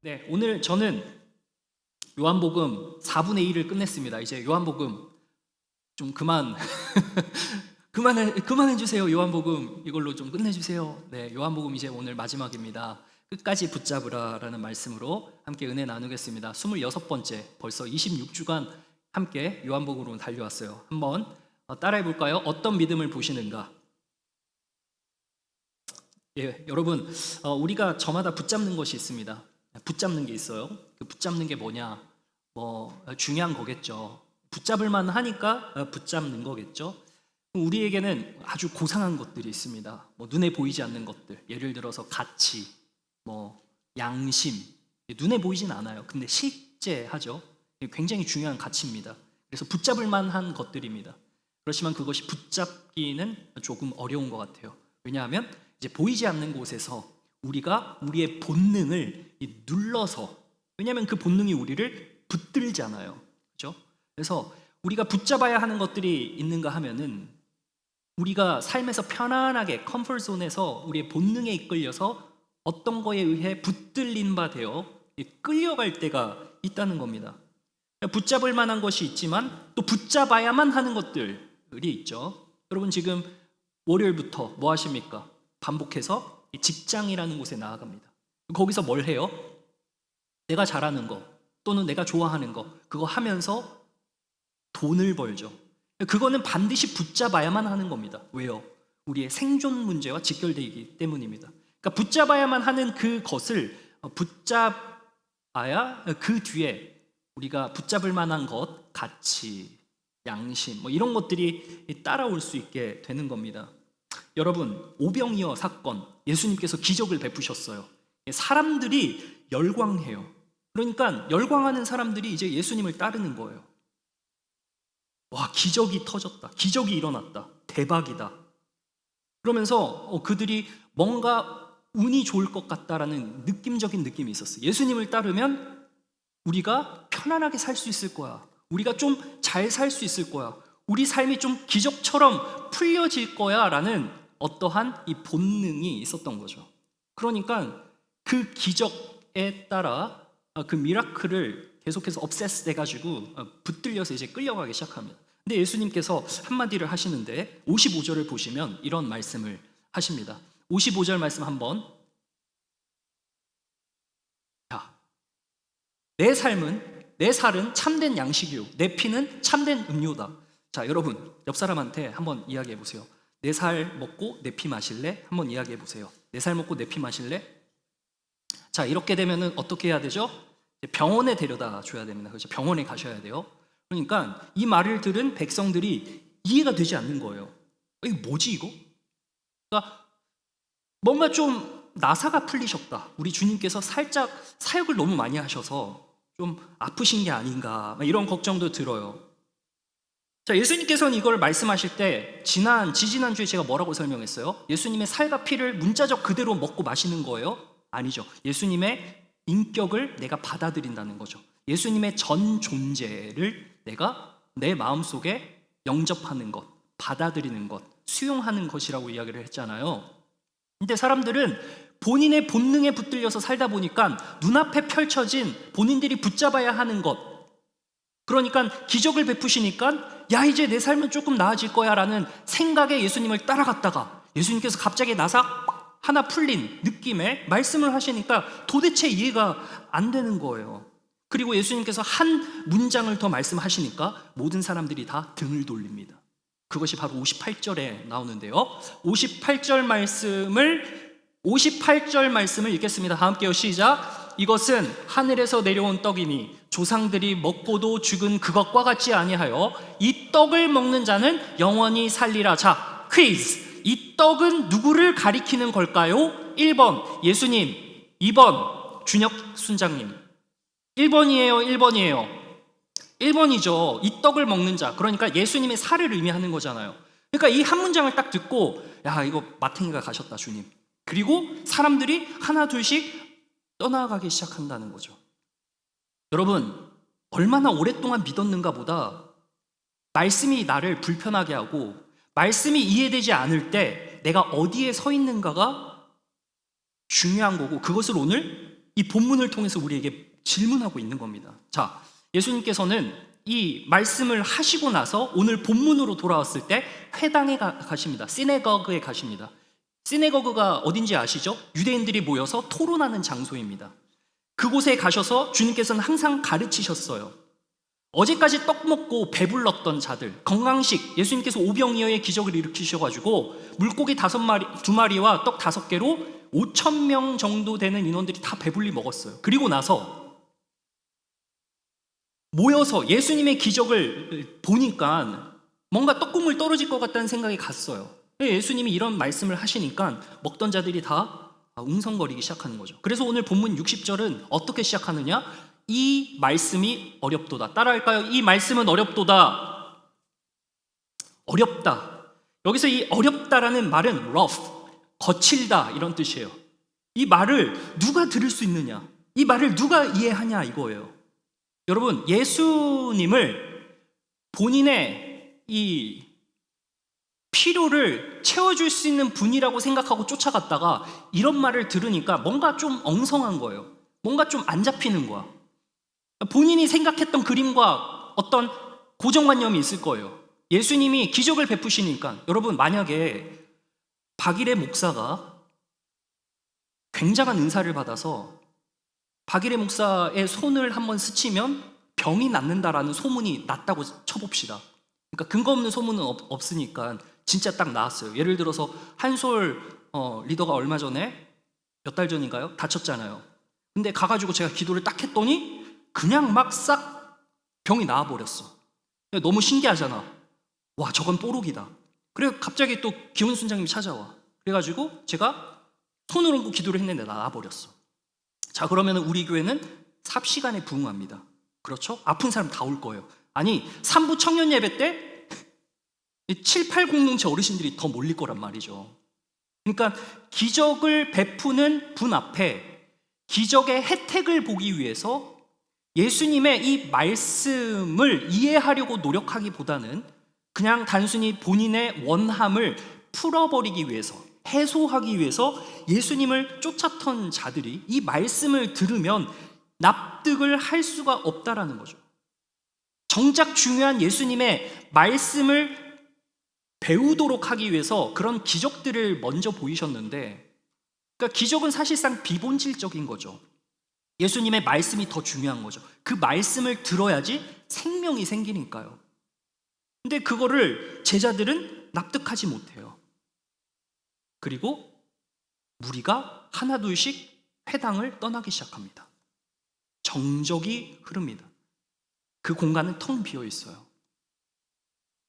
네, 오늘 저는 요한복음 4분의 1을 끝냈습니다. 이제 요한복음 좀 그만해 주세요. 요한복음 이걸로 좀 끝내주세요. 네, 요한복음 이제 오늘 마지막입니다. 끝까지 붙잡으라라는 말씀으로 함께 은혜 나누겠습니다. 26번째, 벌써 26주간 함께 요한복음으로 달려왔어요. 한번 따라해 볼까요? 어떤 믿음을 보시는가? 예, 여러분, 우리가 저마다 붙잡는 것이 있습니다. 붙잡는 게 있어요. 그 붙잡는 게 뭐냐? 중요한 거겠죠. 붙잡을 만 하니까 붙잡는 거겠죠. 우리에게는 아주 고상한 것들이 있습니다. 눈에 보이지 않는 것들, 예를 들어서 가치, 양심, 눈에 보이진 않아요. 근데 실제하죠. 굉장히 중요한 가치입니다. 그래서 붙잡을 만한 것들입니다. 그렇지만 그것이 붙잡기는 조금 어려운 것 같아요. 왜냐하면 이제 보이지 않는 곳에서 우리가 우리의 본능을 눌러서, 왜냐하면 그 본능이 우리를 붙들잖아요. 그렇죠? 그래서 우리가 붙잡아야 하는 것들이 있는가 하면은 우리가 삶에서 편안하게 컴포트 존에서 우리의 본능에 이끌려서 어떤 거에 의해 붙들린 바 되어 끌려갈 때가 있다는 겁니다. 붙잡을 만한 것이 있지만 또 붙잡아야만 하는 것들이 있죠. 여러분 지금 월요일부터 뭐 하십니까? 반복해서 직장이라는 곳에 나아갑니다. 거기서 뭘 해요? 내가 잘하는 거 또는 내가 좋아하는 거, 그거 하면서 돈을 벌죠. 그거는 반드시 붙잡아야만 하는 겁니다. 왜요? 우리의 생존 문제와 직결되기 때문입니다. 그러니까 붙잡아야만 하는 그것을 붙잡아야 그 뒤에 우리가 붙잡을 만한 것, 가치, 양심 이런 것들이 따라올 수 있게 되는 겁니다. 여러분, 오병이어 사건, 예수님께서 기적을 베푸셨어요. 사람들이 열광해요. 그러니까 열광하는 사람들이 이제 예수님을 따르는 거예요. 와, 기적이 터졌다. 기적이 일어났다. 대박이다. 그러면서 그들이 뭔가 운이 좋을 것 같다라는 느낌적인 느낌이 있었어요. 예수님을 따르면 우리가 편안하게 살 수 있을 거야. 우리가 좀 잘 살 수 있을 거야. 우리 삶이 좀 기적처럼 풀려질 거야 라는 어떠한 이 본능이 있었던 거죠. 그러니까 그 기적에 따라 그 미라클을 계속해서 obsess 돼가지고 붙들려서 이제 끌려가기 시작합니다. 근데 예수님께서 한마디를 하시는데 55절을 보시면 이런 말씀을 하십니다. 55절 말씀 한번. 자, 내 살은 참된 양식이요, 내 피는 참된 음료다. 자, 여러분 옆 사람한테 한번 이야기해 보세요. 내 살 먹고 내 피 마실래? 한번 이야기해 보세요. 내 살 먹고 내 피 마실래? 자, 이렇게 되면은 어떻게 해야 되죠? 병원에 데려다 줘야 됩니다. 그렇죠? 병원에 가셔야 돼요. 그러니까 이 말을 들은 백성들이 이해가 되지 않는 거예요. 이거 뭐지 이거? 그러니까 뭔가 좀 나사가 풀리셨다. 우리 주님께서 살짝 사역을 너무 많이 하셔서 좀 아프신 게 아닌가 이런 걱정도 들어요. 자, 예수님께서는 이걸 말씀하실 때 지지난주에 제가 뭐라고 설명했어요? 예수님의 살과 피를 문자적 그대로 먹고 마시는 거예요? 아니죠. 예수님의 인격을 내가 받아들인다는 거죠. 예수님의 전 존재를 내가 내 마음속에 영접하는 것, 받아들이는 것, 수용하는 것이라고 이야기를 했잖아요. 근데 사람들은 본인의 본능에 붙들려서 살다 보니까 눈앞에 펼쳐진 본인들이 붙잡아야 하는 것, 그러니까 기적을 베푸시니까 야, 이제 내 삶은 조금 나아질 거야 라는 생각에 예수님을 따라갔다가 예수님께서 갑자기 나사 하나 풀린 느낌의 말씀을 하시니까 도대체 이해가 안 되는 거예요. 그리고 예수님께서 한 문장을 더 말씀하시니까 모든 사람들이 다 등을 돌립니다. 그것이 바로 58절에 나오는데요. 58절 말씀을 읽겠습니다. 다 함께요. 시작. 이것은 하늘에서 내려온 떡이니 조상들이 먹고도 죽은 그것과 같지 아니하여 이 떡을 먹는 자는 영원히 살리라. 자, 퀴즈. 이 떡은 누구를 가리키는 걸까요? 1번 예수님, 2번 준혁 순장님. 1번이에요. 1번이죠. 이 떡을 먹는 자, 그러니까 예수님의 살을 의미하는 거잖아요. 그러니까 이 한 문장을 딱 듣고 야, 이거 마탱이가 가셨다 주님. 그리고 사람들이 하나 둘씩 떠나가기 시작한다는 거죠. 여러분, 얼마나 오랫동안 믿었는가 보다 말씀이 나를 불편하게 하고 말씀이 이해되지 않을 때 내가 어디에 서 있는가가 중요한 거고, 그것을 오늘 이 본문을 통해서 우리에게 질문하고 있는 겁니다. 자, 예수님께서는 이 말씀을 하시고 나서 오늘 본문으로 돌아왔을 때 회당에 가십니다. 시네거그에 가십니다. 시네거그가 어딘지 아시죠? 유대인들이 모여서 토론하는 장소입니다. 그곳에 가셔서 주님께서는 항상 가르치셨어요. 어제까지 떡 먹고 배불렀던 자들, 건강식, 예수님께서 오병이어의 기적을 일으키셔가지고 물고기 2마리와 떡 5개로 5,000명 정도 되는 인원들이 다 배불리 먹었어요. 그리고 나서 모여서 예수님의 기적을 보니까 뭔가 떡국물 떨어질 것 같다는 생각이 갔어요. 예수님이 이런 말씀을 하시니까 먹던 자들이 다 웅성거리기 시작하는 거죠. 그래서 오늘 본문 60절은 어떻게 시작하느냐? 이 말씀이 어렵도다. 따라할까요? 이 말씀은 어렵도다. 어렵다. 여기서 이 어렵다라는 말은 rough, 거칠다 이런 뜻이에요. 이 말을 누가 들을 수 있느냐? 이 말을 누가 이해하냐 이거예요. 여러분, 예수님을 본인의 이 필요를 채워줄 수 있는 분이라고 생각하고 쫓아갔다가 이런 말을 들으니까 뭔가 좀 엉성한 거예요. 뭔가 좀 안 잡히는 거야. 본인이 생각했던 그림과 어떤 고정관념이 있을 거예요. 예수님이 기적을 베푸시니까, 여러분, 만약에 박일의 목사가 굉장한 은사를 받아서 박일의 목사의 손을 한번 스치면 병이 낫는다라는 소문이 났다고 쳐봅시다. 그러니까 근거 없는 소문은 없으니까 진짜 딱 나왔어요. 예를 들어서 한솔 리더가 얼마 전에 몇 달 전인가요? 다쳤잖아요. 근데 가가지고 제가 기도를 딱 했더니 그냥 막 싹 병이 나아버렸어. 너무 신기하잖아. 와, 저건 뽀록이다. 그래 갑자기 또 기훈순장님이 찾아와. 그래가지고 제가 손을 얹고 기도를 했는데 나아버렸어. 자, 그러면 우리 교회는 삽시간에 부흥합니다. 그렇죠? 아픈 사람 다 올 거예요. 아니, 산부 청년 예배 때 7, 8 공동체 어르신들이 더 몰릴 거란 말이죠. 그러니까 기적을 베푸는 분 앞에 기적의 혜택을 보기 위해서 예수님의 이 말씀을 이해하려고 노력하기보다는 그냥 단순히 본인의 원함을 풀어버리기 위해서, 해소하기 위해서 예수님을 쫓았던 자들이 이 말씀을 들으면 납득을 할 수가 없다라는 거죠. 정작 중요한 예수님의 말씀을 배우도록 하기 위해서 그런 기적들을 먼저 보이셨는데, 그러니까 기적은 사실상 비본질적인 거죠. 예수님의 말씀이 더 중요한 거죠. 그 말씀을 들어야지 생명이 생기니까요. 근데 그거를 제자들은 납득하지 못해요. 그리고 무리가 하나둘씩 회당을 떠나기 시작합니다. 정적이 흐릅니다. 그 공간은 텅 비어 있어요.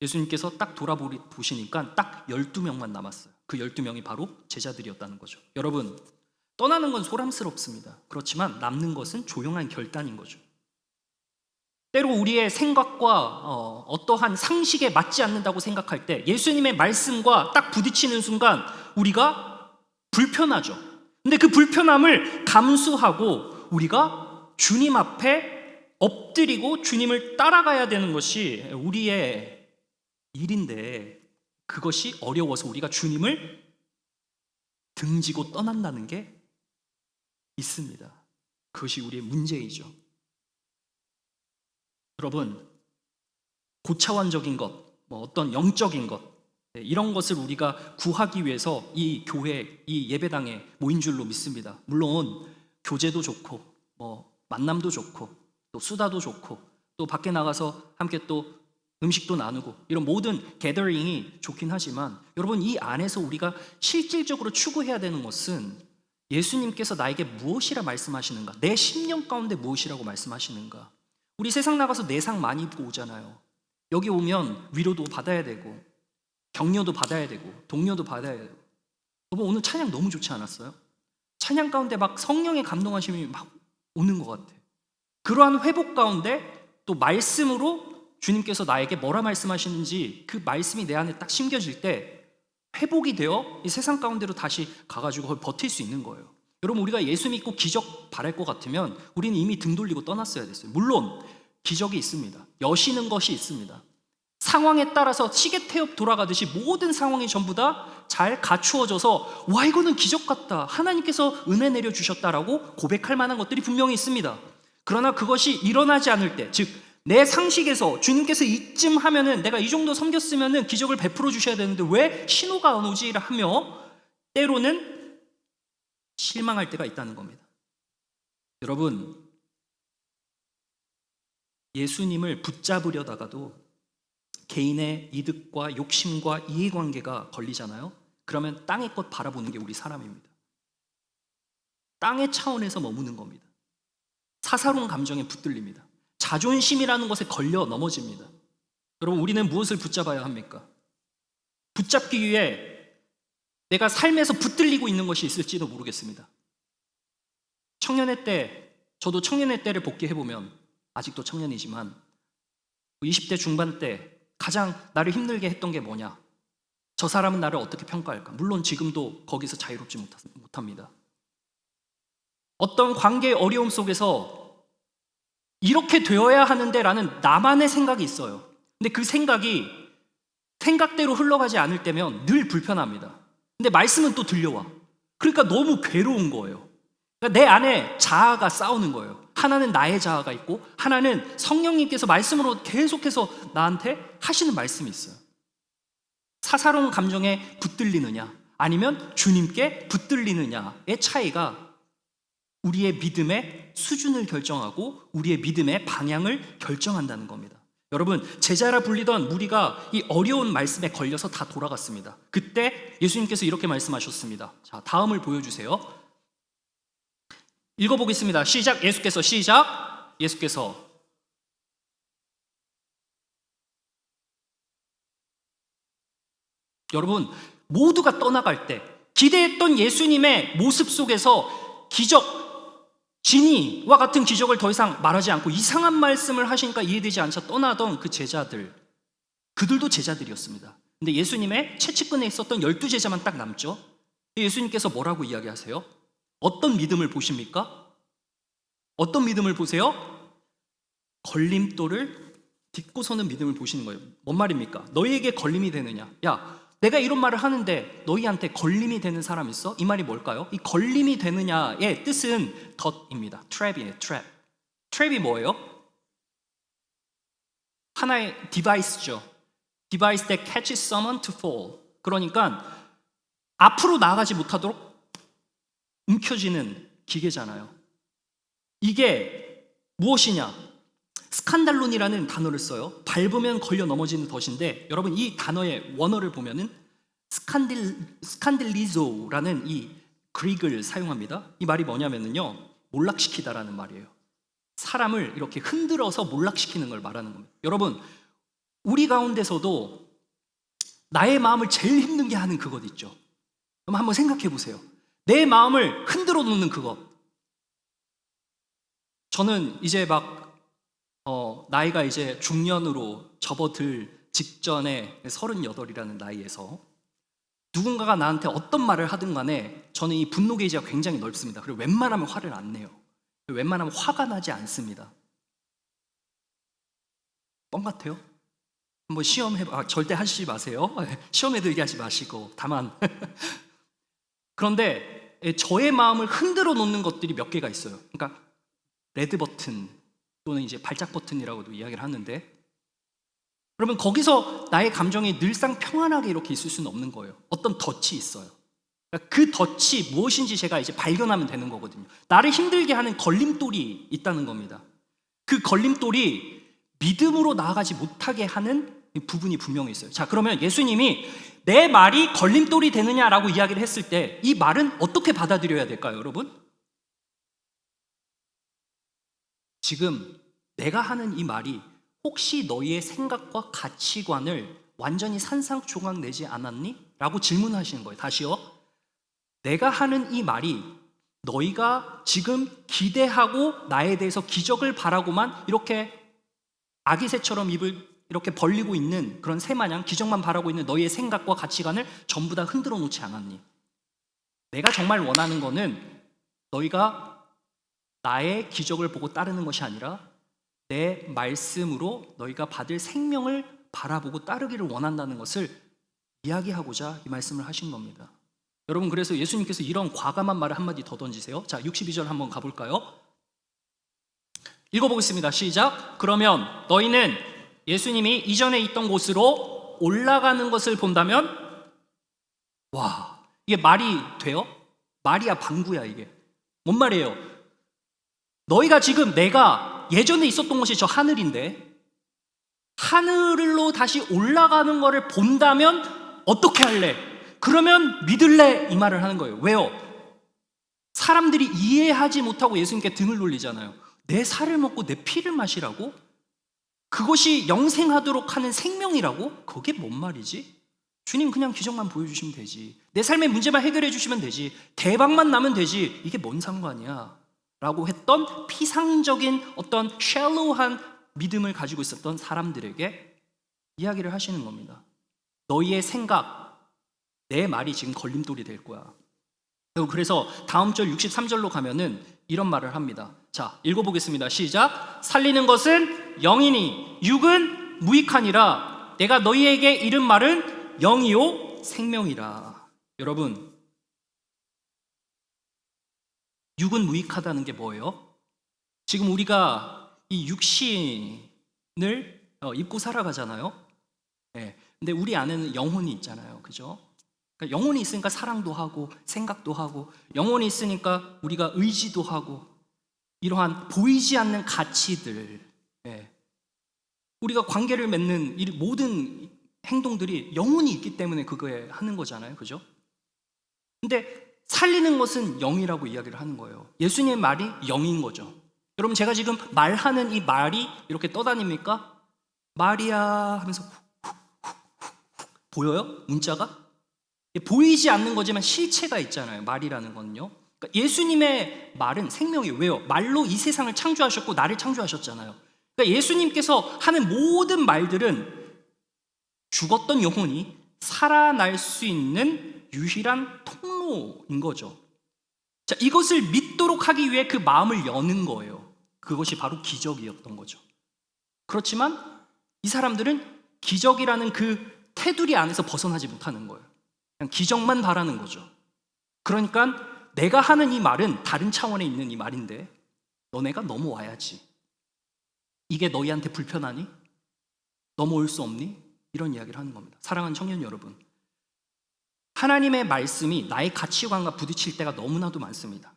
예수님께서 딱 돌아보시니까 딱 12명만 남았어요. 그 12명이 바로 제자들이었다는 거죠. 여러분, 떠나는 건 소란스럽습니다. 그렇지만 남는 것은 조용한 결단인 거죠. 때로 우리의 생각과 어떠한 상식에 맞지 않는다고 생각할 때 예수님의 말씀과 딱 부딪히는 순간 우리가 불편하죠. 근데 그 불편함을 감수하고 우리가 주님 앞에 엎드리고 주님을 따라가야 되는 것이 우리의 일인데, 그것이 어려워서 우리가 주님을 등지고 떠난다는 게 있습니다. 그것이 우리의 문제이죠. 여러분, 고차원적인 것, 어떤 영적인 것, 이런 것을 우리가 구하기 위해서 이 교회, 이 예배당에 모인 줄로 믿습니다. 물론 교제도 좋고 만남도 좋고 또 수다도 좋고 또 밖에 나가서 함께 또 음식도 나누고 이런 모든 게더링이 좋긴 하지만, 여러분, 이 안에서 우리가 실질적으로 추구해야 되는 것은 예수님께서 나에게 무엇이라 말씀하시는가, 내 심령 가운데 무엇이라고 말씀하시는가. 우리 세상 나가서 내상 많이 입고 오잖아요. 여기 오면 위로도 받아야 되고 격려도 받아야 되고 동료도 받아야 되고. 여러분, 오늘 찬양 너무 좋지 않았어요? 찬양 가운데 막 성령의 감동하심이 막 오는 것 같아. 그러한 회복 가운데 또 말씀으로 주님께서 나에게 뭐라 말씀하시는지 그 말씀이 내 안에 딱 심겨질 때 회복이 되어 이 세상 가운데로 다시 가가지고 거기 버틸 수 있는 거예요. 여러분, 우리가 예수 믿고 기적 바랄 것 같으면 우리는 이미 등 돌리고 떠났어야 됐어요. 물론 기적이 있습니다. 여시는 것이 있습니다. 상황에 따라서 시계 태엽 돌아가듯이 모든 상황이 전부 다 잘 갖추어져서 와, 이거는 기적 같다, 하나님께서 은혜 내려주셨다라고 고백할 만한 것들이 분명히 있습니다. 그러나 그것이 일어나지 않을 때, 즉 내 상식에서 주님께서 이쯤 하면은, 내가 이 정도 섬겼으면은 기적을 베풀어 주셔야 되는데 왜 신호가 안 오지? 하며 때로는 실망할 때가 있다는 겁니다. 여러분, 예수님을 붙잡으려다가도 개인의 이득과 욕심과 이해관계가 걸리잖아요. 그러면 땅의 것 바라보는 게 우리 사람입니다. 땅의 차원에서 머무는 겁니다. 사사로운 감정에 붙들립니다. 자존심이라는 것에 걸려 넘어집니다. 여러분, 우리는 무엇을 붙잡아야 합니까? 붙잡기 위해 내가 삶에서 붙들리고 있는 것이 있을지도 모르겠습니다. 청년의 때, 저도 청년의 때를 복귀해보면 아직도 청년이지만 20대 중반 때 가장 나를 힘들게 했던 게 뭐냐? 저 사람은 나를 어떻게 평가할까? 물론 지금도 거기서 자유롭지 못합니다. 어떤 관계의 어려움 속에서 이렇게 되어야 하는데 라는 나만의 생각이 있어요. 근데 그 생각이 생각대로 흘러가지 않을 때면 늘 불편합니다. 근데 말씀은 또 들려와. 그러니까 너무 괴로운 거예요. 그러니까 내 안에 자아가 싸우는 거예요. 하나는 나의 자아가 있고 하나는 성령님께서 말씀으로 계속해서 나한테 하시는 말씀이 있어요. 사사로운 감정에 붙들리느냐 아니면 주님께 붙들리느냐의 차이가 우리의 믿음의 수준을 결정하고 우리의 믿음의 방향을 결정한다는 겁니다. 여러분, 제자라 불리던 무리가 이 어려운 말씀에 걸려서 다 돌아갔습니다. 그때 예수님께서 이렇게 말씀하셨습니다. 자, 다음을 보여주세요. 읽어보겠습니다. 시작. 예수께서 여러분, 모두가 떠나갈 때 기대했던 예수님의 모습 속에서 기적, 진이와 같은 기적을 더 이상 말하지 않고 이상한 말씀을 하시니까 이해되지 않자 떠나던 그 제자들, 그들도 제자들이었습니다. 근데 예수님의 채찍근에 있었던 12제자만 딱 남죠. 예수님께서 뭐라고 이야기하세요? 어떤 믿음을 보십니까? 어떤 믿음을 보세요? 걸림돌을 딛고 서는 믿음을 보시는 거예요. 뭔 말입니까? 너희에게 걸림이 되느냐? 야, 내가 이런 말을 하는데 너희한테 걸림이 되는 사람 있어? 이 말이 뭘까요? 이 걸림이 되느냐의 뜻은 덫입니다. 트랩이에요. 트랩. 트랩이 뭐예요? 하나의 디바이스죠. 디바이스 that catches someone to fall. 그러니까 앞으로 나아가지 못하도록 움켜쥐는 기계잖아요. 이게 무엇이냐? 스칸달론이라는 단어를 써요. 밟으면 걸려 넘어지는 덫인데, 여러분 이 단어의 원어를 보면은 스칸딜리조라는 이 그릭을 사용합니다. 이 말이 뭐냐면요, 몰락시키다라는 말이에요. 사람을 이렇게 흔들어서 몰락시키는 걸 말하는 겁니다. 여러분, 우리 가운데서도 나의 마음을 제일 힘든 게 하는 그것 있죠. 그럼 한번 생각해 보세요. 내 마음을 흔들어 놓는 그것. 저는 이제 나이가 이제 중년으로 접어들 직전에 38이라는 나이에서 누군가가 나한테 어떤 말을 하든 간에 저는 이 분노 게이지가 굉장히 넓습니다. 그리고 웬만하면 화를 안 내요. 웬만하면 화가 나지 않습니다. 뻥 같아요? 한번 절대 하시지 마세요. 시험에도 얘기하지 마시고. 다만 그런데 저의 마음을 흔들어 놓는 것들이 몇 개가 있어요. 그러니까 레드 버튼 또는 이제 발작 버튼이라고도 이야기를 하는데, 그러면 거기서 나의 감정이 늘상 평안하게 이렇게 있을 수는 없는 거예요. 어떤 덫이 있어요. 그러니까 그 덫이 무엇인지 제가 이제 발견하면 되는 거거든요. 나를 힘들게 하는 걸림돌이 있다는 겁니다. 그 걸림돌이 믿음으로 나아가지 못하게 하는 부분이 분명히 있어요. 자, 그러면 예수님이 내 말이 걸림돌이 되느냐라고 이야기를 했을 때 이 말은 어떻게 받아들여야 될까요, 여러분? 지금 내가 하는 이 말이 혹시 너희의 생각과 가치관을 완전히 산상조각 내지 않았니? 라고 질문하시는 거예요. 다시요. 내가 하는 이 말이 너희가 지금 기대하고 나에 대해서 기적을 바라고만 이렇게 아기 새처럼 입을 이렇게 벌리고 있는 그런 새마냥 기적만 바라고 있는 너희의 생각과 가치관을 전부 다 흔들어 놓지 않았니? 내가 정말 원하는 거는 너희가 나의 기적을 보고 따르는 것이 아니라 내 말씀으로 너희가 받을 생명을 바라보고 따르기를 원한다는 것을 이야기하고자 이 말씀을 하신 겁니다. 여러분, 그래서 예수님께서 이런 과감한 말을 한마디 더 던지세요. 자, 62절 한번 가볼까요? 읽어보겠습니다. 시작. 그러면 너희는 예수님이 이전에 있던 곳으로 올라가는 것을 본다면, 와, 이게 말이 돼요? 말이야 방구야 이게. 뭔 말이에요? 너희가 지금 내가 예전에 있었던 곳이 저 하늘인데 하늘로 다시 올라가는 거를 본다면 어떻게 할래? 그러면 믿을래? 이 말을 하는 거예요. 왜요? 사람들이 이해하지 못하고 예수님께 등을 돌리잖아요. 내 살을 먹고 내 피를 마시라고? 그것이 영생하도록 하는 생명이라고? 그게 뭔 말이지? 주님 그냥 기적만 보여주시면 되지. 내 삶의 문제만 해결해 주시면 되지. 대박만 나면 되지. 이게 뭔 상관이야? 라고 했던 피상적인 어떤 샬로우한 믿음을 가지고 있었던 사람들에게 이야기를 하시는 겁니다. 너희의 생각, 내 말이 지금 걸림돌이 될 거야. 그래서 다음 절 63절로 가면은 이런 말을 합니다. 자, 읽어보겠습니다. 시작. 살리는 것은 영이니 육은 무익하니라. 내가 너희에게 이른 말은 영이요 생명이라. 여러분, 육은 무익하다는 게 뭐예요? 지금 우리가 이 육신을 입고 살아가잖아요. 네. 근데 우리 안에는 영혼이 있잖아요. 그죠? 그러니까 영혼이 있으니까 사랑도 하고 생각도 하고, 영혼이 있으니까 우리가 의지도 하고, 이러한 보이지 않는 가치들, 우리가 관계를 맺는 이 모든 행동들이 영혼이 있기 때문에 그거에 하는 거잖아요. 그죠? 근데 살리는 것은 영이라고 이야기를 하는 거예요. 예수님의 말이 영인 거죠. 여러분, 제가 지금 말하는 이 말이 이렇게 떠다닙니까? 말이야 하면서 보여요? 문자가? 보이지 않는 거지만 실체가 있잖아요. 말이라는 건요. 그러니까 예수님의 말은 생명이에요. 왜요? 말로 이 세상을 창조하셨고 나를 창조하셨잖아요. 그러니까 예수님께서 하는 모든 말들은 죽었던 영혼이 살아날 수 있는 유일한 통로인 거죠. 자, 이것을 믿도록 하기 위해 그 마음을 여는 거예요. 그것이 바로 기적이었던 거죠. 그렇지만 이 사람들은 기적이라는 그 테두리 안에서 벗어나지 못하는 거예요. 그냥 기적만 바라는 거죠. 그러니까 내가 하는 이 말은 다른 차원에 있는 이 말인데 너네가 넘어와야지. 이게 너희한테 불편하니? 넘어올 수 없니? 이런 이야기를 하는 겁니다. 사랑하는 청년 여러분, 하나님의 말씀이 나의 가치관과 부딪힐 때가 너무나도 많습니다.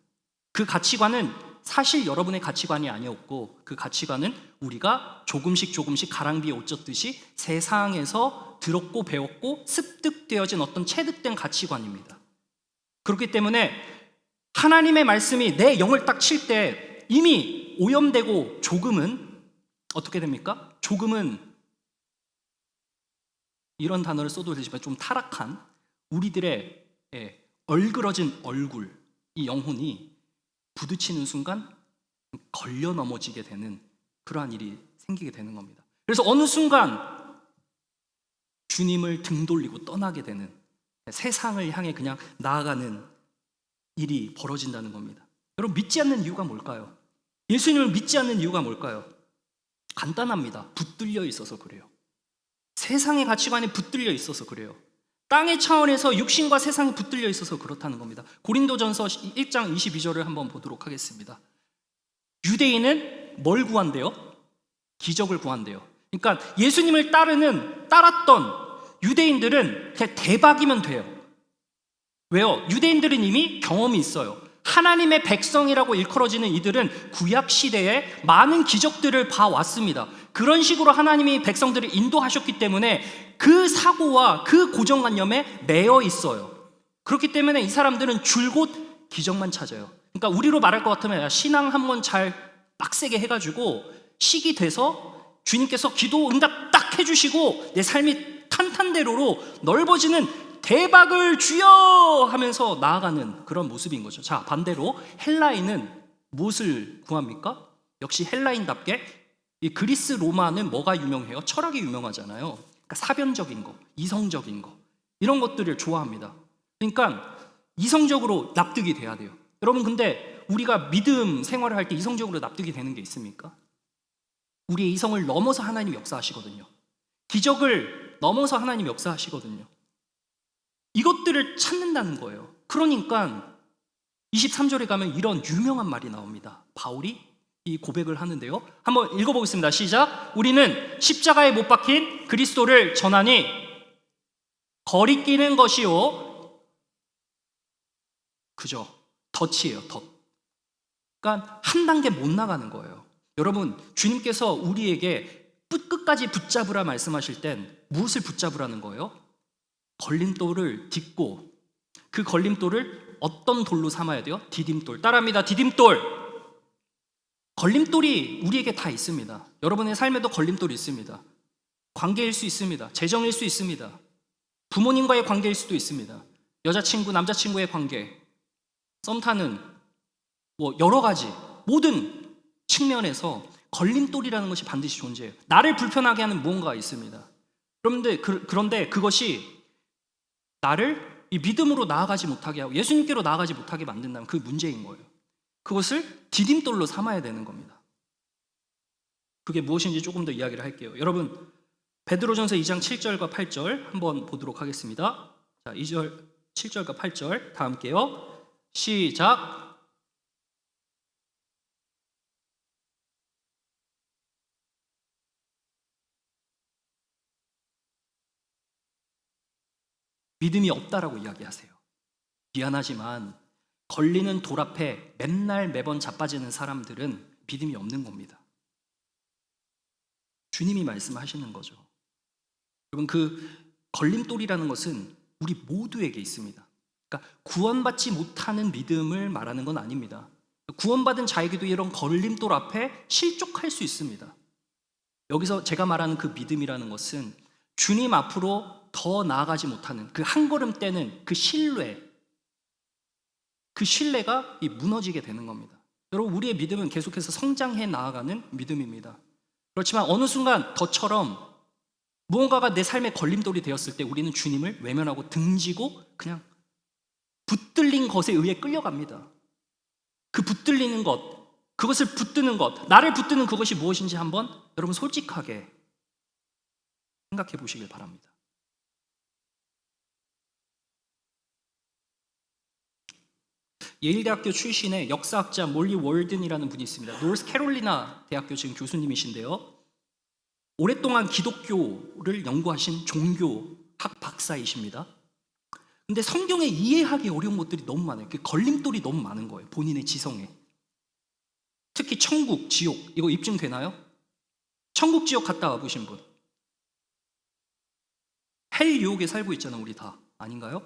그 가치관은 사실 여러분의 가치관이 아니었고, 그 가치관은 우리가 조금씩 가랑비에 옷 젖듯이 세상에서 들었고 배웠고 습득되어진 어떤 체득된 가치관입니다. 그렇기 때문에 하나님의 말씀이 내 영을 딱 칠 때 이미 오염되고 조금은 어떻게 됩니까? 조금은, 이런 단어를 써도 되지만 좀 타락한 우리들의 얼그러진 얼굴, 이 영혼이 부딪히는 순간 걸려 넘어지게 되는 그러한 일이 생기게 되는 겁니다. 그래서 어느 순간 주님을 등 돌리고 떠나게 되는, 세상을 향해 그냥 나아가는 일이 벌어진다는 겁니다. 여러분, 믿지 않는 이유가 뭘까요? 예수님을 믿지 않는 이유가 뭘까요? 간단합니다. 붙들려 있어서 그래요. 세상의 가치관에 붙들려 있어서 그래요. 땅의 차원에서 육신과 세상에 붙들려 있어서 그렇다는 겁니다. 고린도전서 1장 22절을 한번 보도록 하겠습니다. 유대인은 뭘 구한대요? 기적을 구한대요. 그러니까 예수님을 따랐던 유대인들은 그냥 대박이면 돼요. 왜요? 유대인들은 이미 경험이 있어요. 하나님의 백성이라고 일컬어지는 이들은 구약 시대에 많은 기적들을 봐왔습니다. 그런 식으로 하나님이 백성들을 인도하셨기 때문에 그 사고와 그 고정관념에 매여 있어요. 그렇기 때문에 이 사람들은 줄곧 기적만 찾아요. 그러니까 우리로 말할 것 같으면 신앙 한번 잘 빡세게 해가지고 식이 돼서 주님께서 기도 응답 딱 해주시고 내 삶이 탄탄대로로 넓어지는 대박을 주여 하면서 나아가는 그런 모습인 거죠. 자, 반대로 헬라인은 무엇을 구합니까? 역시 헬라인답게 이 그리스 로마는 뭐가 유명해요? 철학이 유명하잖아요. 그러니까 사변적인 거, 이성적인 거, 이런 것들을 좋아합니다. 그러니까 이성적으로 납득이 돼야 돼요. 여러분, 근데 우리가 믿음 생활을 할 때 이성적으로 납득이 되는 게 있습니까? 우리의 이성을 넘어서 하나님이 역사하시거든요. 기적을 넘어서 하나님 역사하시거든요. 이것들을 찾는다는 거예요. 그러니까 23절에 가면 이런 유명한 말이 나옵니다. 바울이 이 고백을 하는데요. 한번 읽어보겠습니다. 시작. 우리는 십자가에 못 박힌 그리스도를 전하니 거리끼는 것이요. 그죠? 덫이에요, 덫. 그러니까 한 단계 못 나가는 거예요. 여러분, 주님께서 우리에게 끝까지 붙잡으라 말씀하실 땐 무엇을 붙잡으라는 거예요? 걸림돌을 딛고 그 걸림돌을 어떤 돌로 삼아야 돼요? 디딤돌. 따라합니다. 디딤돌. 걸림돌이 우리에게 다 있습니다. 여러분의 삶에도 걸림돌이 있습니다. 관계일 수 있습니다. 재정일 수 있습니다. 부모님과의 관계일 수도 있습니다. 여자친구, 남자친구의 관계, 썸 타는 뭐 여러 가지 모든 측면에서 걸림돌이라는 것이 반드시 존재해요. 나를 불편하게 하는 무언가가 있습니다. 그런데 그것이 나를 이 믿음으로 나아가지 못하게 하고 예수님께로 나아가지 못하게 만든다면 그게 문제인 거예요. 그것을 디딤돌로 삼아야 되는 겁니다. 그게 무엇인지 조금 더 이야기를 할게요. 여러분, 베드로전서 2장 7절과 8절 한번 보도록 하겠습니다. 자, 2절, 7절과 8절 다 함께요. 시작. 믿음이 없다라고 이야기하세요. 미안하지만 걸리는 돌 앞에 맨날 매번 자빠지는 사람들은 믿음이 없는 겁니다. 주님이 말씀하시는 거죠. 여러분, 그 걸림돌이라는 것은 우리 모두에게 있습니다. 그러니까 구원받지 못하는 믿음을 말하는 건 아닙니다. 구원받은 자에게도 이런 걸림돌 앞에 실족할 수 있습니다. 여기서 제가 말하는 그 믿음이라는 것은 주님 앞으로 더 나아가지 못하는 그 한 걸음 떼는 그 신뢰가 무너지게 되는 겁니다. 여러분, 우리의 믿음은 계속해서 성장해 나아가는 믿음입니다. 그렇지만 어느 순간 덫처럼 무언가가 내 삶의 걸림돌이 되었을 때 우리는 주님을 외면하고 등지고 그냥 붙들린 것에 의해 끌려갑니다. 그 붙들리는 것, 그것을 붙드는 것, 나를 붙드는 그것이 무엇인지 한번 여러분 솔직하게 생각해 보시길 바랍니다. 예일대학교 출신의 역사학자 몰리 월든이라는 분이 있습니다. 노스캐롤리나 대학교 지금 교수님이신데요. 오랫동안 기독교를 연구하신 종교학 박사이십니다. 근데 성경에 이해하기 어려운 것들이 너무 많아요. 그 걸림돌이 너무 많은 거예요. 본인의 지성에. 특히 천국, 지옥, 이거 입증되나요? 천국, 지옥 갔다 와보신 분. 헬 유혹에 살고 있잖아, 우리 다. 아닌가요?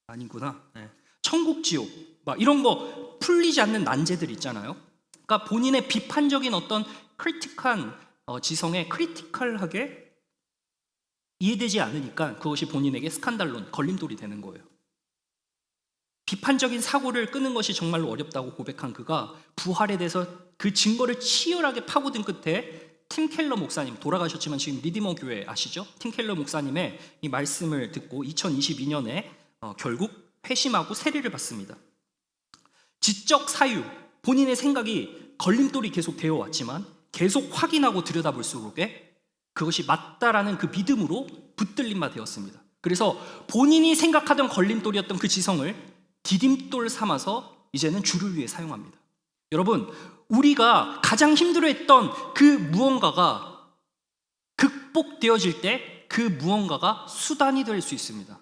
아니구나. 네. 천국, 지옥, 막 이런 거 풀리지 않는 난제들 있잖아요. 그러니까 본인의 비판적인 어떤 크리틱한 지성에 크리티컬하게 이해되지 않으니까 그것이 본인에게 스칸달론, 걸림돌이 되는 거예요. 비판적인 사고를 끄는 것이 정말로 어렵다고 고백한 그가 부활에 대해서 그 증거를 치열하게 파고든 끝에 팀 켈러 목사님, 돌아가셨지만 지금 리디머 교회 아시죠? 팀 켈러 목사님의 이 말씀을 듣고 2022년에 결국 회심하고 세례를 받습니다. 지적 사유, 본인의 생각이 걸림돌이 계속 되어 왔지만 계속 확인하고 들여다볼수록에 그것이 맞다라는 그 믿음으로 붙들림 바 되었습니다. 그래서 본인이 생각하던 걸림돌이었던 그 지성을 디딤돌 삼아서 이제는 주를 위해 사용합니다. 여러분, 우리가 가장 힘들어했던 그 무언가가 극복되어질 때 그 무언가가 수단이 될 수 있습니다.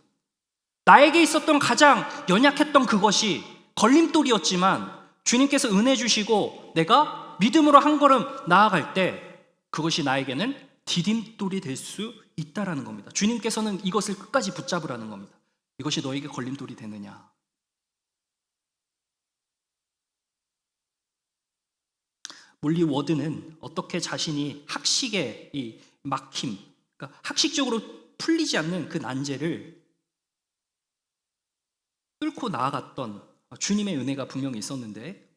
나에게 있었던 가장 연약했던 그것이 걸림돌이었지만 주님께서 은혜 주시고 내가 믿음으로 한 걸음 나아갈 때 그것이 나에게는 디딤돌이 될 수 있다라는 겁니다. 주님께서는 이것을 끝까지 붙잡으라는 겁니다. 이것이 너에게 걸림돌이 되느냐? 몰리 워드는 어떻게 자신이 학식의 이 막힘, 그러니까 학식적으로 풀리지 않는 그 난제를 뚫고 나아갔던 주님의 은혜가 분명히 있었는데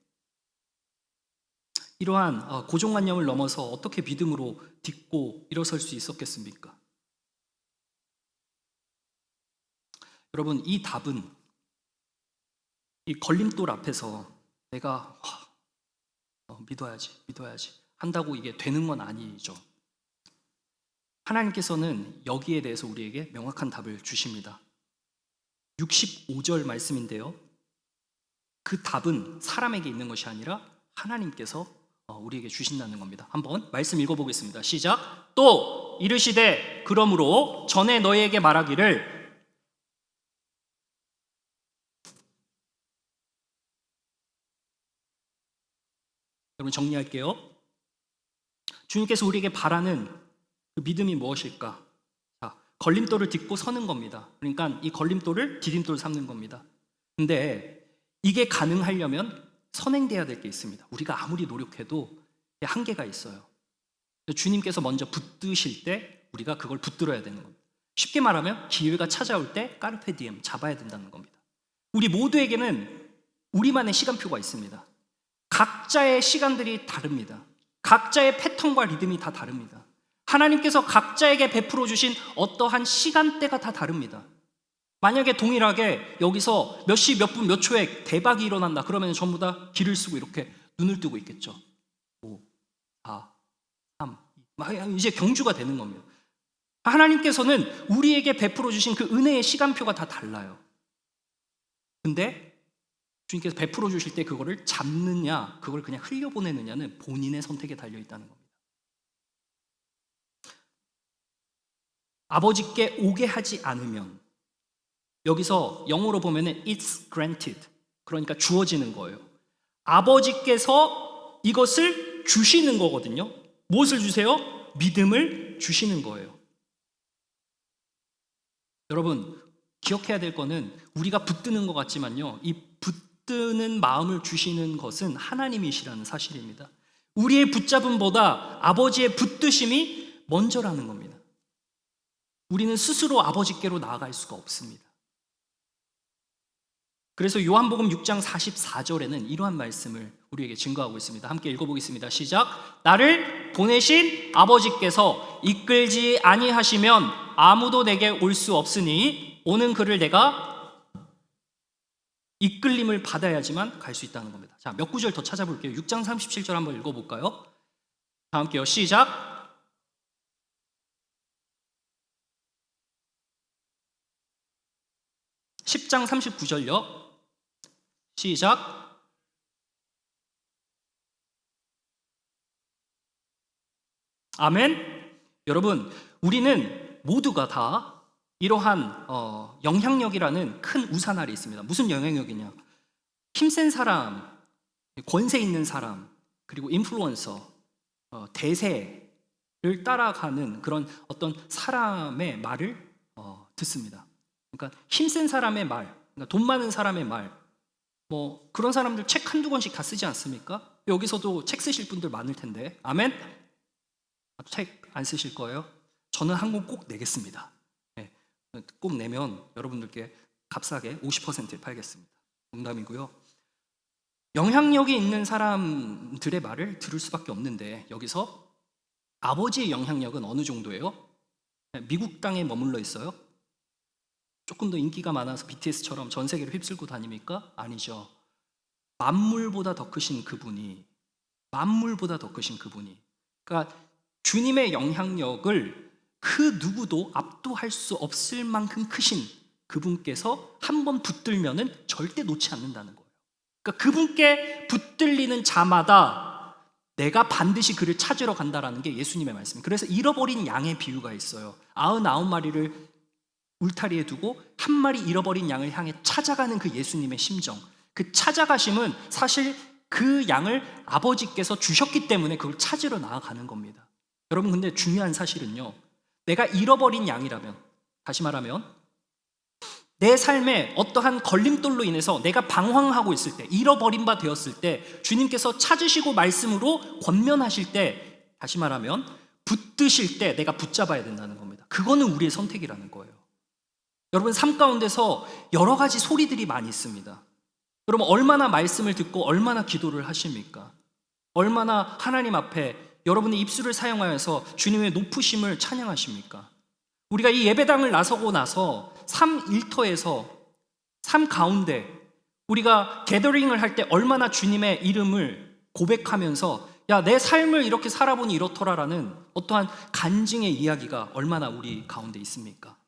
이러한 고정관념을 넘어서 어떻게 믿음으로 딛고 일어설 수 있었겠습니까? 여러분, 이 답은 이 걸림돌 앞에서 내가 믿어야지 한다고 이게 되는 건 아니죠. 하나님께서는 여기에 대해서 우리에게 명확한 답을 주십니다. 65절 말씀인데요. 그 답은 사람에게 있는 것이 아니라 하나님께서 우리에게 주신다는 겁니다. 한번 말씀 읽어보겠습니다. 시작. 또 이르시되 그러므로 전에 너희에게 말하기를 여러분 정리할게요. 주님께서 우리에게 바라는 그 믿음이 무엇일까? 자, 걸림돌을 딛고 서는 겁니다. 그러니까 이 걸림돌을 디딤돌 삼는 겁니다. 근데 이게 가능하려면 선행돼야 될 게 있습니다. 우리가 아무리 노력해도 한계가 있어요. 주님께서 먼저 붙드실 때 우리가 그걸 붙들어야 되는 겁니다. 쉽게 말하면 기회가 찾아올 때 까르페 디엠 잡아야 된다는 겁니다. 우리 모두에게는 우리만의 시간표가 있습니다. 각자의 시간들이 다릅니다. 각자의 패턴과 리듬이 다 다릅니다. 하나님께서 각자에게 베풀어 주신 어떠한 시간대가 다 다릅니다. 만약에 동일하게 여기서 몇 시 몇 분 몇 초에 대박이 일어난다 그러면 전부 다 길을 쓰고 이렇게 눈을 뜨고 있겠죠. 5, 4, 3 이제 경주가 되는 겁니다. 하나님께서는 우리에게 베풀어 주신 그 은혜의 시간표가 다 달라요. 근데 주님께서 베풀어 주실 때 그거를 잡느냐 그걸 그냥 흘려보내느냐는 본인의 선택에 달려 있다는 겁니다. 아버지께 오게 하지 않으면, 여기서 영어로 보면은 it's granted, 그러니까 주어지는 거예요. 아버지께서 이것을 주시는 거거든요. 무엇을 주세요? 믿음을 주시는 거예요. 여러분 기억해야 될 거는 우리가 붙드는 것 같지만요, 이 붙드는 마음을 주시는 것은 하나님이시라는 사실입니다. 우리의 붙잡음보다 아버지의 붙드심이 먼저라는 겁니다. 우리는 스스로 아버지께로 나아갈 수가 없습니다. 그래서 요한복음 6장 44절에는 이러한 말씀을 우리에게 증거하고 있습니다. 함께 읽어보겠습니다. 시작. 나를 보내신 아버지께서 이끌지 아니하시면 아무도 내게 올 수 없으니 오는 그를 내가 이끌림을 받아야지만 갈 수 있다는 겁니다. 자, 몇 구절 더 찾아볼게요. 6장 37절 한번 읽어볼까요? 다 함께요. 시작. 10장 39절요. 시작. 아멘. 여러분 우리는 모두가 다 이러한 영향력이라는 큰 우산 아래 있습니다. 무슨 영향력이냐? 힘센 사람, 권세 있는 사람, 그리고 인플루언서, 대세를 따라가는 그런 어떤 사람의 말을 듣습니다. 그러니까 힘센 사람의 말, 그러니까 돈 많은 사람의 말, 뭐 그런 사람들 책 한두 권씩 다 쓰지 않습니까? 여기서도 책 쓰실 분들 많을 텐데. 아멘? 책 안 쓰실 거예요? 저는 한 권 꼭 내겠습니다. 네, 꼭 내면 여러분들께 값싸게 50%에 팔겠습니다. 농담이고요. 영향력이 있는 사람들의 말을 들을 수밖에 없는데 여기서 아버지의 영향력은 어느 정도예요? 미국 땅에 머물러 있어요? 조금 더 인기가 많아서 BTS처럼 전 세계를 휩쓸고 다닙니까? 아니죠. 만물보다 더 크신 그분이, 그러니까 주님의 영향력을 그 누구도 압도할 수 없을 만큼 크신 그분께서 한번 붙들면은 절대 놓지 않는다는 거예요. 그러니까 그분께 붙들리는 자마다 내가 반드시 그를 찾으러 간다라는 게 예수님의 말씀이에요. 그래서 잃어버린 양의 비유가 있어요. 99마리를 울타리에 두고 한 마리 잃어버린 양을 향해 찾아가는 그 예수님의 심정, 그 찾아가심은 사실 그 양을 아버지께서 주셨기 때문에 그걸 찾으러 나아가는 겁니다. 여러분 근데 중요한 사실은요, 내가 잃어버린 양이라면, 다시 말하면 내 삶에 어떠한 걸림돌로 인해서 내가 방황하고 있을 때, 잃어버린 바 되었을 때 주님께서 찾으시고 말씀으로 권면하실 때, 다시 말하면 붙드실 때 내가 붙잡아야 된다는 겁니다. 그거는 우리의 선택이라는 거예요. 여러분 삶 가운데서 여러 가지 소리들이 많이 있습니다. 여러분 얼마나 말씀을 듣고 얼마나 기도를 하십니까? 얼마나 하나님 앞에 여러분의 입술을 사용하여서 주님의 높으심을 찬양하십니까? 우리가 이 예배당을 나서고 나서 삶 일터에서, 삶 가운데 우리가 게더링을 할 때 얼마나 주님의 이름을 고백하면서 야, 내 삶을 이렇게 살아보니 이렇더라라는 어떠한 간증의 이야기가 얼마나 우리 가운데 있습니까?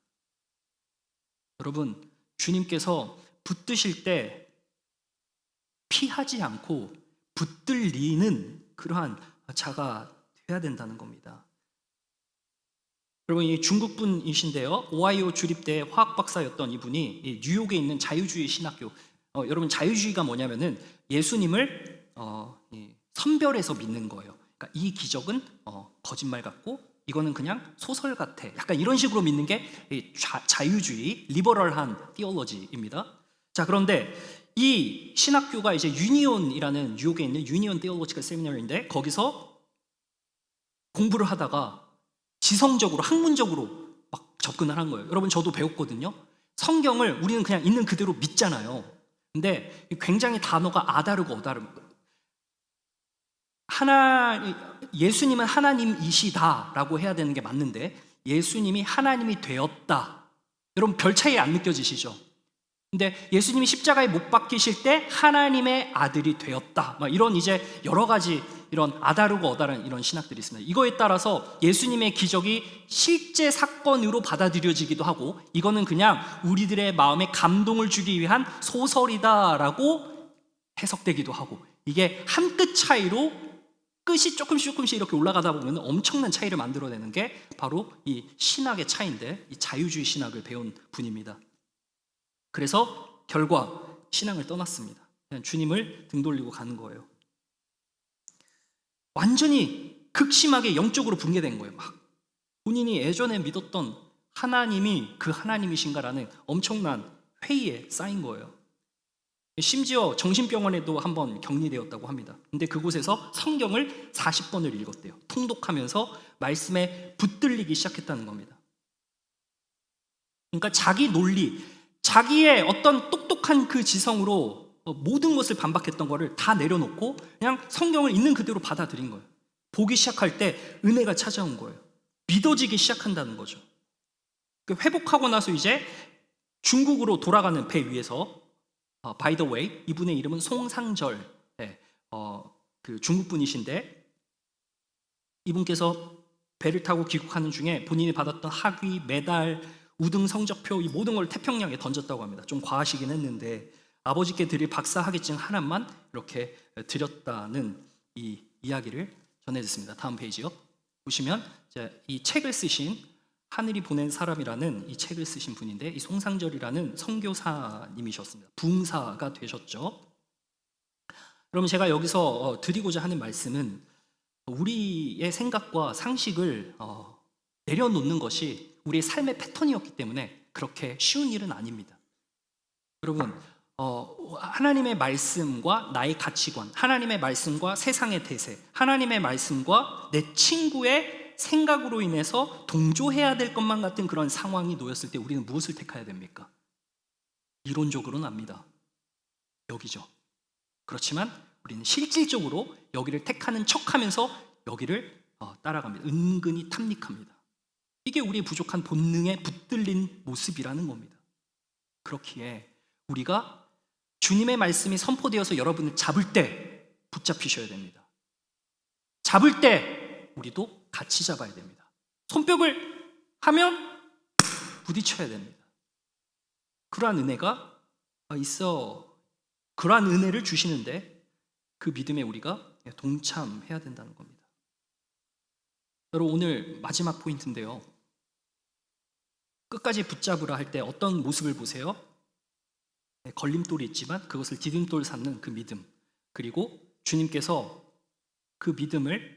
여러분, 주님께서 붙드실 때 피하지 않고 붙들리는 그러한 자가 돼야 된다는 겁니다. 여러분, 이 중국 분이신데요, 오하이오 주립대 화학 박사였던 이분이 이 뉴욕에 있는 자유주의 신학교, 여러분 자유주의가 뭐냐면은 예수님을 선별해서 믿는 거예요. 그러니까 이 기적은 거짓말 같고 이거는 그냥 소설 같아. 약간 이런 식으로 믿는 게 자유주의, 리버럴한 티올로지입니다. 자, 그런데 이 신학교가 이제 유니온이라는 뉴욕에 있는 유니온 티올로지컬 세미나리인데 거기서 공부를 하다가 지성적으로 학문적으로 막 접근을 한 거예요. 여러분, 저도 배웠거든요. 성경을 우리는 그냥 있는 그대로 믿잖아요. 근데 굉장히 단어가 아다르고 어다릅니다. 예수님은 하나님이시다라고 해야 되는 게 맞는데 예수님이 하나님이 되었다. 여러분, 별 차이 안 느껴지시죠? 근데 예수님이 십자가에 못 박히실 때 하나님의 아들이 되었다. 막 이런 이제 여러 가지 이런 아다르고 어다른 이런 신학들이 있습니다. 이거에 따라서 예수님의 기적이 실제 사건으로 받아들여지기도 하고 이거는 그냥 우리들의 마음에 감동을 주기 위한 소설이다라고 해석되기도 하고 이게 한 끗 차이로 끝이 조금씩 이렇게 올라가다 보면 엄청난 차이를 만들어내는 게 바로 이 신학의 차이인데 이 자유주의 신학을 배운 분입니다. 그래서 결과 신앙을 떠났습니다. 그냥 주님을 등 돌리고 가는 거예요. 완전히 극심하게 영적으로 붕괴된 거예요. 막 본인이 예전에 믿었던 하나님이 그 하나님이신가라는 엄청난 회의에 쌓인 거예요. 심지어 정신병원에도 한번 격리되었다고 합니다. 근데 그곳에서 성경을 40번을 읽었대요. 통독하면서 말씀에 붙들리기 시작했다는 겁니다. 그러니까 자기 논리, 자기의 어떤 똑똑한 그 지성으로 모든 것을 반박했던 거를 다 내려놓고 그냥 성경을 있는 그대로 받아들인 거예요. 보기 시작할 때 은혜가 찾아온 거예요. 믿어지기 시작한다는 거죠. 회복하고 나서 이제 중국으로 돌아가는 배 위에서 by the way, 이분의 이름은 송상절, 그 중국 분이신데 이분께서 배를 타고 귀국하는 중에 본인이 받았던 학위, 메달, 우등 성적표 이 모든 걸 태평양에 던졌다고 합니다. 좀 과하시긴 했는데 아버지께 드릴 박사 학위증 하나만 이렇게 드렸다는 이 이야기를 전해듣습니다. 다음 페이지요. 보시면 이 책을 쓰신 하늘이 보낸 사람이라는 이 책을 쓰신 분인데 이 송상절이라는 선교사님이셨습니다. 부흥사가 되셨죠. 그럼 제가 여기서 드리고자 하는 말씀은 우리의 생각과 상식을 내려놓는 것이 우리의 삶의 패턴이었기 때문에 그렇게 쉬운 일은 아닙니다. 여러분, 하나님의 말씀과 나의 가치관, 하나님의 말씀과 세상의 대세, 하나님의 말씀과 내 친구의 생각으로 인해서 동조해야 될 것만 같은 그런 상황이 놓였을 때 우리는 무엇을 택해야 됩니까? 이론적으로는 압니다. 여기죠. 그렇지만 우리는 실질적으로 여기를 택하는 척하면서 여기를 따라갑니다. 은근히 탐닉합니다. 이게 우리의 부족한 본능에 붙들린 모습이라는 겁니다. 그렇기에 우리가 주님의 말씀이 선포되어서 여러분을 잡을 때 붙잡히셔야 됩니다. 잡을 때 우리도 같이 잡아야 됩니다. 손뼉을 하면 부딪혀야 됩니다. 그러한 은혜가 있어. 그러한 은혜를 주시는데 그 믿음에 우리가 동참해야 된다는 겁니다. 여러분, 오늘 마지막 포인트인데요. 끝까지 붙잡으라 할 때 어떤 모습을 보세요? 걸림돌이 있지만 그것을 디딤돌 삼는 그 믿음, 그리고 주님께서 그 믿음을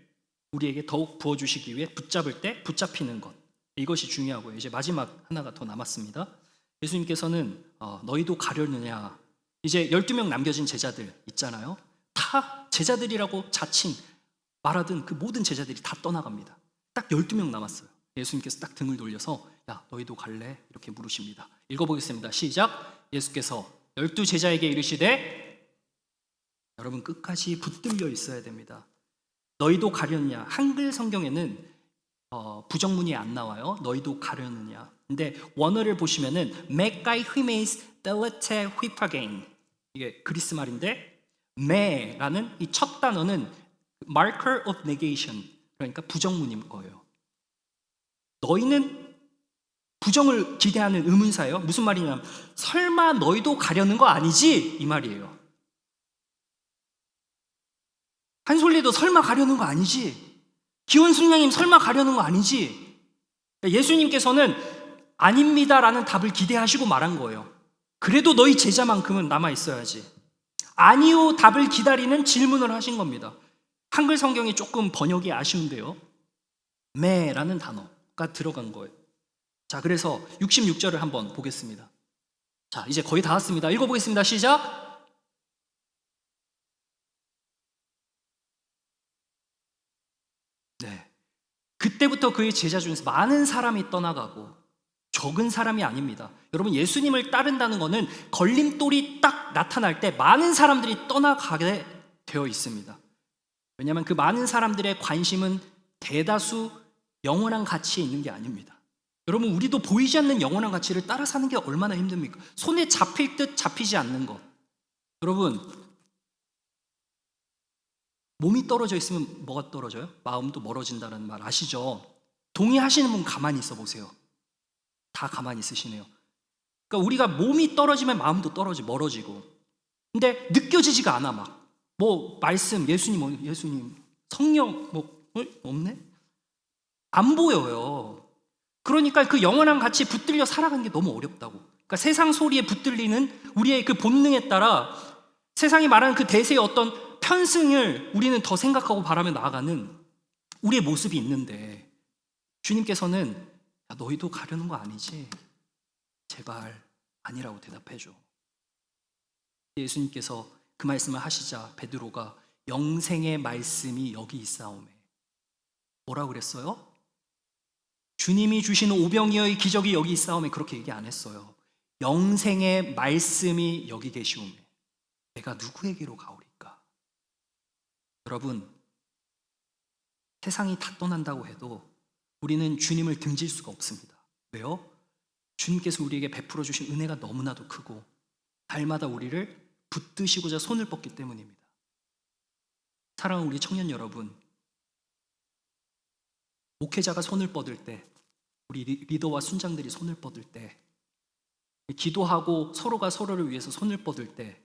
우리에게 더욱 부어주시기 위해 붙잡을 때 붙잡히는 것, 이것이 중요하고요. 이제 마지막 하나가 더 남았습니다. 예수님께서는 너희도 가려느냐, 이제 12명 남겨진 제자들 있잖아요. 다 제자들이라고 자칭 말하던 그 모든 제자들이 다 떠나갑니다. 딱 12명 남았어요. 예수님께서 딱 등을 돌려서 야, 너희도 갈래? 이렇게 물으십니다. 읽어보겠습니다. 시작. 예수께서 12제자에게 이르시되, 여러분 끝까지 붙들려 있어야 됩니다. 너희도 가려느냐. 한글 성경에는 부정문이 안 나와요. 너희도 가려느냐. 근데 원어를 보시면은 메까이 휘메이스 델레테 휘파게인, 이게 그리스 말인데 메라는 이 첫 단어는 marker of negation, 그러니까 부정문인 거예요. 너희는 부정을 기대하는 의문사예요. 무슨 말이냐면 설마 너희도 가려는 거 아니지? 이 말이에요. 한솔리도 설마 가려는 거 아니지? 기원순장님 설마 가려는 거 아니지? 예수님께서는 아닙니다라는 답을 기대하시고 말한 거예요. 그래도 너희 제자만큼은 남아 있어야지. 아니요 답을 기다리는 질문을 하신 겁니다. 한글 성경이 조금 번역이 아쉬운데요. 매라는 단어가 들어간 거예요. 자, 그래서 66절을 한번 보겠습니다. 자, 이제 거의 다 왔습니다. 읽어보겠습니다. 시작. 네. 그때부터 그의 제자 중에서 많은 사람이 떠나가고 적은 사람이 아닙니다. 여러분, 예수님을 따른다는 것은 걸림돌이 딱 나타날 때 많은 사람들이 떠나가게 되어 있습니다. 왜냐하면 그 많은 사람들의 관심은 대다수 영원한 가치에 있는 게 아닙니다. 여러분, 우리도 보이지 않는 영원한 가치를 따라 사는 게 얼마나 힘듭니까? 손에 잡힐 듯 잡히지 않는 것. 여러분, 몸이 떨어져 있으면 뭐가 떨어져요? 마음도 멀어진다는 말 아시죠? 동의하시는 분 가만히 있어 보세요. 다 가만히 있으시네요. 그러니까 우리가 몸이 떨어지면 마음도 멀어지고. 근데 느껴지지가 않아 막. 뭐 말씀, 예수님, 성령 없네? 안 보여요. 그러니까 그 영원한 가치에 붙들려 살아가는 게 너무 어렵다고. 그러니까 세상 소리에 붙들리는 우리의 그 본능에 따라 세상이 말하는 그 대세의 어떤 편승을 우리는 더 생각하고 바라며 나아가는 우리의 모습이 있는데, 주님께서는 야, 너희도 가려는 거 아니지? 제발 아니라고 대답해줘. 예수님께서 그 말씀을 하시자 베드로가 영생의 말씀이 여기 있사오매. 뭐라고 그랬어요? 주님이 주시는 오병이어의 기적이 여기 있사오매 그렇게 얘기 안 했어요. 영생의 말씀이 여기 계시오매. 내가 누구에게로 가오리까? 여러분, 세상이 다 떠난다고 해도 우리는 주님을 등질 수가 없습니다. 왜요? 주님께서 우리에게 베풀어 주신 은혜가 너무나도 크고 날마다 우리를 붙드시고자 손을 뻗기 때문입니다. 사랑하는 우리 청년 여러분, 목회자가 손을 뻗을 때, 우리 리더와 순장들이 손을 뻗을 때, 기도하고 서로가 서로를 위해서 손을 뻗을 때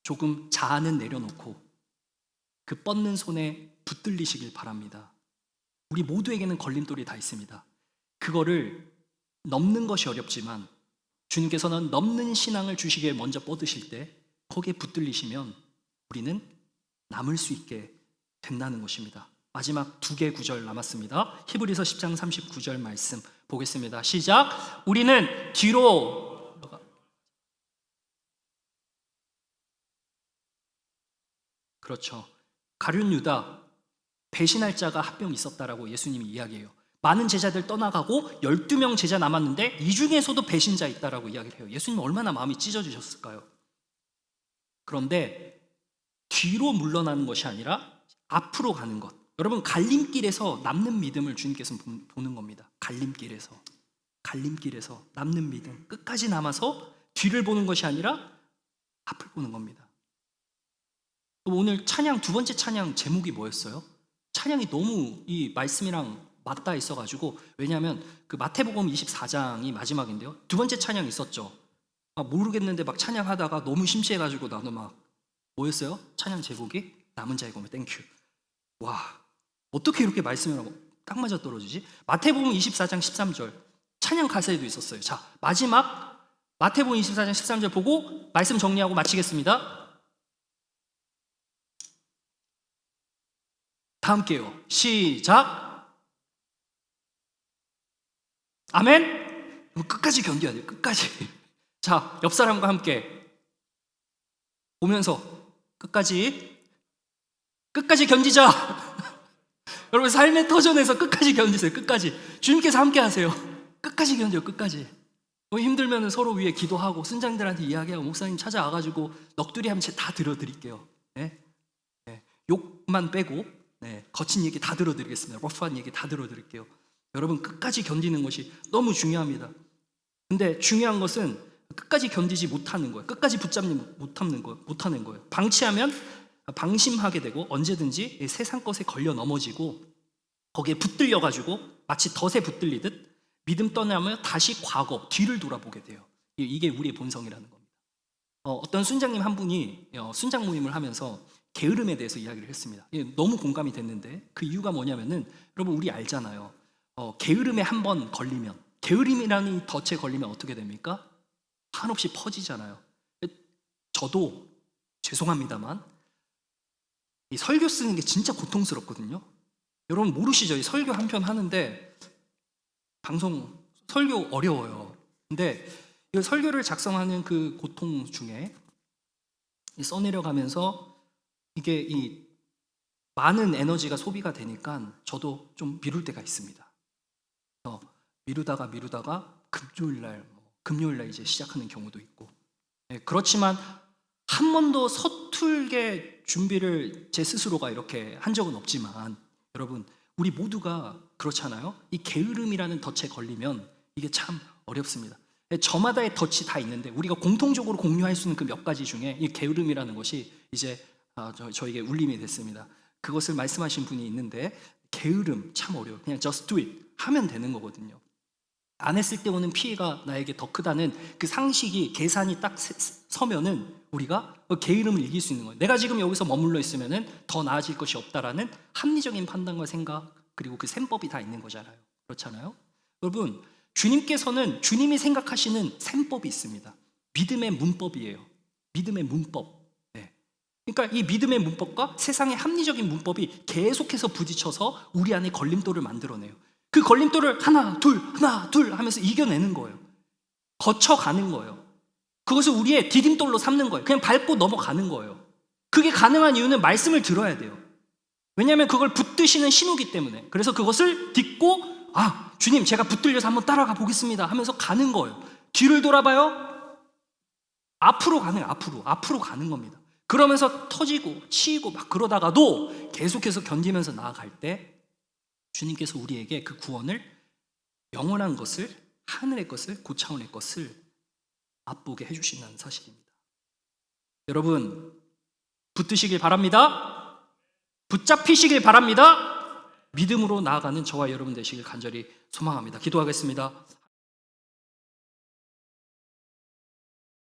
조금 자아는 내려놓고 그 뻗는 손에 붙들리시길 바랍니다. 우리 모두에게는 걸림돌이 다 있습니다. 그거를 넘는 것이 어렵지만 주님께서는 넘는 신앙을 주시기에 먼저 뻗으실 때 거기에 붙들리시면 우리는 남을 수 있게 된다는 것입니다. 마지막 2개 구절 남았습니다. 히브리서 10장 39절 말씀 보겠습니다. 시작. 우리는 뒤로, 그렇죠, 가룟 유다 배신할 자가 한 명 있었다라고 예수님이 이야기해요. 많은 제자들 떠나가고 12명 제자 남았는데 이 중에서도 배신자 있다라고 이야기를 해요. 예수님 얼마나 마음이 찢어지셨을까요? 그런데 뒤로 물러나는 것이 아니라 앞으로 가는 것. 여러분, 갈림길에서 남는 믿음을 주님께서는 보는 겁니다. 갈림길에서 남는 믿음, 끝까지 남아서 뒤를 보는 것이 아니라 앞을 보는 겁니다. 오늘 찬양, 두 번째 찬양 제목이 뭐였어요? 찬양이 너무 이 말씀이랑 맞닿아 있어가지고, 왜냐하면 그 마태복음 24장이 마지막인데요, 두 번째 찬양 있었죠. 모르겠는데 막 찬양하다가 너무 심취해가지고 나도 막 뭐였어요? 찬양 제목이 남은 자의 검을 땡큐. 와, 어떻게 이렇게 말씀이라고 딱 맞아 떨어지지? 마태복음 24장 13절 찬양 가사에도 있었어요. 자, 마지막 마태복음 24장 13절 보고 말씀 정리하고 마치겠습니다. 다 함께요. 시작. 아멘. 끝까지 견뎌야 돼요. 끝까지. 자, 옆 사람과 함께 보면서 끝까지 견디자. 여러분, 삶의 터전에서 끝까지 견디세요. 끝까지. 주님께서 함께 하세요. 끝까지 견뎌요. 끝까지. 힘들면 서로 위에 기도하고 순장들한테 이야기하고 목사님 찾아와가지고 넋두리 하면 제가 다 들어드릴게요. 네? 네. 욕만 빼고 거친 얘기 다 들어드리겠습니다. 러프한 얘기 다 들어드릴게요. 여러분, 끝까지 견디는 것이 너무 중요합니다. 근데 중요한 것은 끝까지 견디지 못하는 거예요. 끝까지 붙잡지 못하는 거예요. 방치하면 방심하게 되고 언제든지 이 세상 것에 걸려 넘어지고 거기에 붙들려 가지고 마치 덫에 붙들리듯 믿음 떠나면 다시 과거 뒤를 돌아보게 돼요. 이게 우리의 본성이라는 겁니다. 어떤 순장님 한 분이 순장 모임을 하면서 게으름에 대해서 이야기를 했습니다. 너무 공감이 됐는데 그 이유가 뭐냐면은 여러분 우리 알잖아요. 게으름에 한 번 걸리면, 게으름이라는 이 덫에 걸리면 어떻게 됩니까? 한없이 퍼지잖아요. 저도 죄송합니다만 이 설교 쓰는 게 진짜 고통스럽거든요. 여러분 모르시죠? 이 설교 한 편 하는데 방송 설교 어려워요. 근데 이 설교를 작성하는 그 고통 중에 써내려가면서 이게 이 많은 에너지가 소비가 되니까 저도 좀 미룰 때가 있습니다. 미루다가 금요일날 이제 시작하는 경우도 있고. 그렇지만 한 번도 서툴게 준비를 제 스스로가 이렇게 한 적은 없지만 여러분 우리 모두가 그렇잖아요. 이 게으름이라는 덫에 걸리면 이게 참 어렵습니다. 저마다의 덫이 다 있는데 우리가 공통적으로 공유할 수 있는 그 몇 가지 중에 이 게으름이라는 것이 이제 저에게 울림이 됐습니다. 그것을 말씀하신 분이 있는데 게으름 참 어려워요. 그냥 just do it 하면 되는 거거든요. 안 했을 때 오는 피해가 나에게 더 크다는 그 상식이 계산이 딱 서면은 우리가 게으름을 이길 수 있는 거예요. 내가 지금 여기서 머물러 있으면은 더 나아질 것이 없다라는 합리적인 판단과 생각 그리고 그 셈법이 다 있는 거잖아요. 그렇잖아요. 여러분 주님께서는 주님이 생각하시는 셈법이 있습니다. 믿음의 문법이에요. 믿음의 문법. 그러니까 이 믿음의 문법과 세상의 합리적인 문법이 계속해서 부딪혀서 우리 안에 걸림돌을 만들어내요. 그 걸림돌을 하나 둘 하면서 이겨내는 거예요. 거쳐가는 거예요. 그것을 우리의 디딤돌로 삼는 거예요. 그냥 밟고 넘어가는 거예요. 그게 가능한 이유는 말씀을 들어야 돼요. 왜냐하면 그걸 붙드시는 신호기 때문에. 그래서 그것을 딛고 주님 제가 붙들려서 한번 따라가 보겠습니다 하면서 가는 거예요. 뒤를 돌아봐요. 앞으로 가는 겁니다. 그러면서 터지고 치이고 막 그러다가도 계속해서 견디면서 나아갈 때 주님께서 우리에게 그 구원을 영원한 것을 하늘의 것을 고차원의 것을 맛보게 해주신다는 사실입니다. 여러분 붙드시길 바랍니다. 붙잡히시길 바랍니다. 믿음으로 나아가는 저와 여러분 되시길 간절히 소망합니다. 기도하겠습니다.